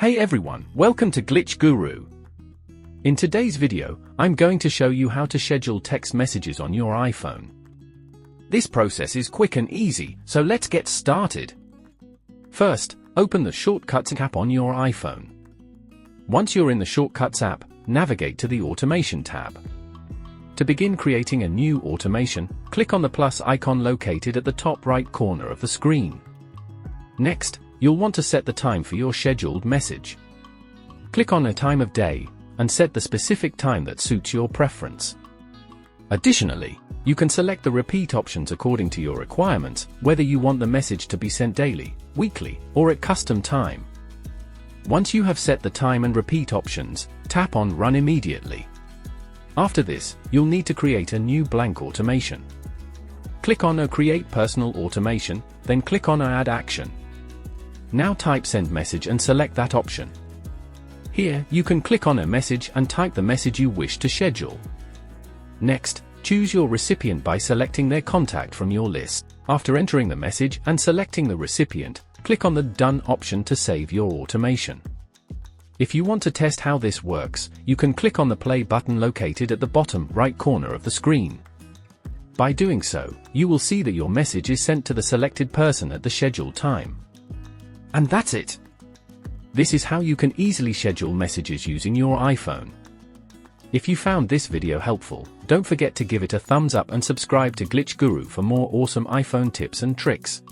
Hey everyone, welcome to Glitch Guru. In today's video, I'm going to show you how to schedule text messages on your iPhone. This process is quick and easy, so let's get started. First, open the Shortcuts app on your iPhone. Once you're in the Shortcuts app, navigate to the Automation tab. To begin creating a new automation, click on the plus icon located at the top right corner of the screen. Next, you'll want to set the time for your scheduled message. Click on a time of day, and set the specific time that suits your preference. Additionally, you can select the repeat options according to your requirements, whether you want the message to be sent daily, weekly, or at custom time. Once you have set the time and repeat options, tap on Run immediately. After this, you'll need to create a new blank automation. Click on a Create Personal Automation, then click on Add Action. Now type Send Message and select that option. Here, you can click on a message and type the message you wish to schedule. Next, choose your recipient by selecting their contact from your list. After entering the message and selecting the recipient, click on the Done option to save your automation. If you want to test how this works, you can click on the play button located at the bottom right corner of the screen. By doing so, you will see that your message is sent to the selected person at the scheduled time. And that's it! This is how you can easily schedule messages using your iPhone. If you found this video helpful, don't forget to give it a thumbs up and subscribe to Glitch Guru for more awesome iPhone tips and tricks.